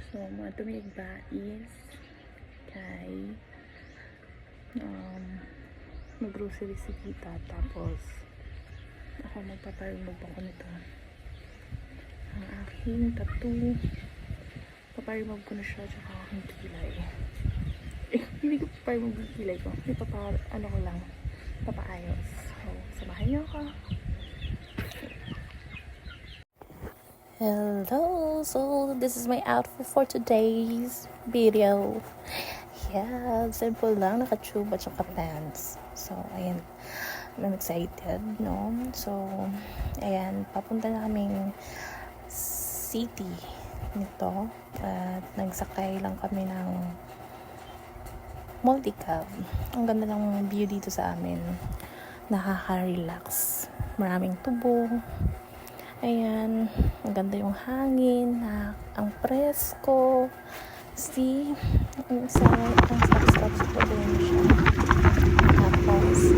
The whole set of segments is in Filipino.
So, mga tumigba is kay mag-grocery si Tita. Tapos, ako magpaparimove ako nito. Ang aking tattoo. Paparimove ko na siya. Tsaka aking kilay. Hindi ko paparimove yung kilay ko. Ano ko lang. Papaayos. So, samahan niyo ako. Hello! So, this is my outfit for today's video. Yeah, simple lang. Naka-tube at saka pants. So, ayan. I'm excited, no? So, ayan. Papunta na kaming city nito. At nagsakay lang kami ng multicab. Ang ganda ng view dito sa amin. Nakaka-relax. Maraming tubo. Ayan, ang ganda yung hangin, ang presko. See, ang sarap-sarap sa din siya. Tapos,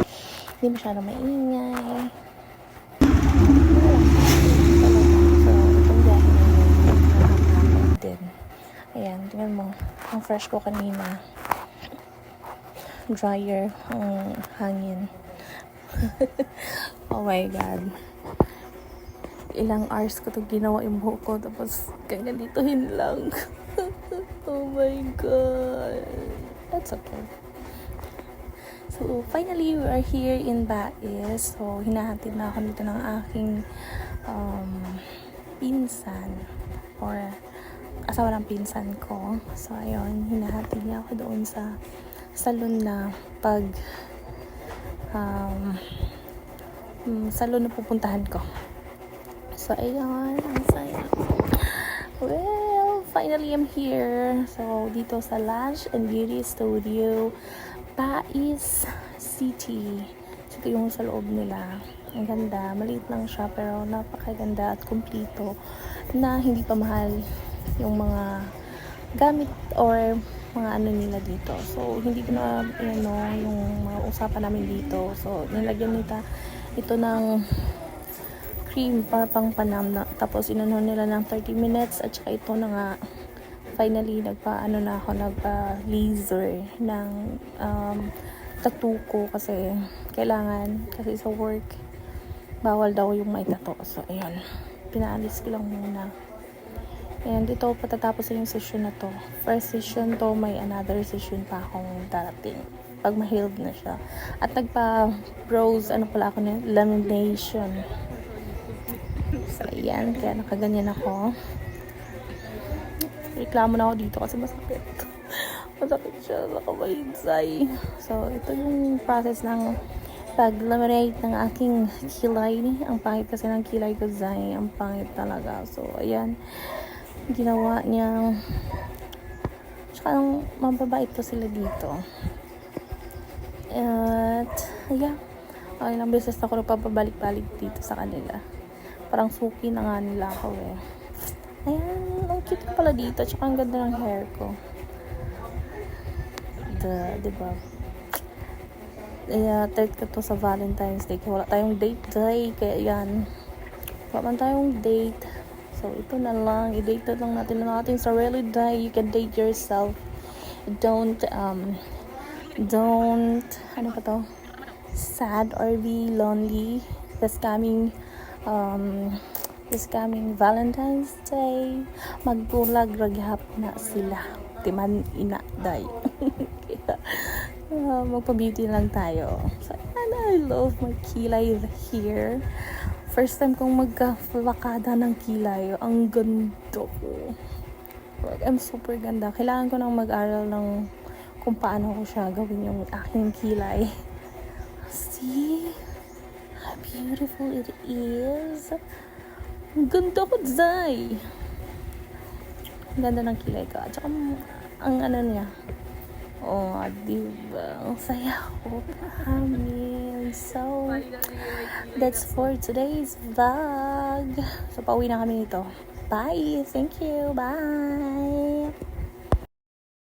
hindi masyado maingay. So, itong biyahe na yun, nakakapag din. Ayan, tingnan mo, ang fresh ko kanina. Dryer, ang hangin. Oh my God. Ilang hours ko ito ginawa yung buhok ko, tapos ganitohin lang. Oh my God. That's okay. So, finally, we are here in Bais. So, hinahatid na ako dito ng aking pinsan or asawa ng pinsan ko. So, ayun, hinahatid niya ako doon sa salon na salon na pupuntahan ko. So, ayun, ang saya. Well, finally I'm here. So, dito sa Lash and Beauty Studio, Bais City. Ito yung sa loob nila. Ang ganda. Maliit lang siya, pero napakaganda at kumpleto na hindi pa mahal yung mga gamit or mga ano nila dito. So, hindi ko na, yung mga usapan namin dito. So, nilagyan ito ng cream para pang panam na, tapos inunon nila ng 30 minutes at saka ito na nga finally nagpa laser ng tattoo ko kasi kailangan, kasi sa work bawal daw yung may tattoo. So ayun, pinaalis ko lang muna. And dito patatapos yung session na to. First session to, may another session pa akong darating pag ma-healed na siya. At nagpa-brows ako na lamination. So, ayan. Kaya nakaganyan ako. Reklamo na ako dito kasi masakit. Masakit siya. Nakamahinsay. So, ito yung process ng pag-laminate ng aking kilay. Ang pangit kasi ng kilay ko, Zay. Ang pangit talaga. So, ayan. Ginawa niya. Tsaka, mababait ko sila dito. At, yeah. Ilang beses ako napapabalik-balik dito sa kanila. Parang suki na nga nila ako eh. Ayan, ang cute pala dito. Tsaka ang ganda ng hair ko. Diba? Third ko to sa Valentine's Day. Kaya wala tayong date day. Kaya yan. Wala man tayong date. So, ito na lang. I-date na lang natin ang ating sarili day. You can date yourself. Don't, ano pa to? Sad or be lonely. This coming Valentine's Day, magbulag raghap na sila. Timan ina day. Magpa-beauty lang tayo. So, and I love my kilay here. First time kong magka-flakada ng kilay. Ang ganda ko. I'm super ganda. Kailangan ko nang mag-aral ng kung paano ko siya gawin yung aking kilay. See? How beautiful it is. Ang ganda ko, Zay. Ang ganda ng kilay ko. At saka, ang ano niya. Oh, diba? Ang saya ko. Amin. So, that's for today's vlog. So, pauwi na kami nito. Bye. Thank you. Bye.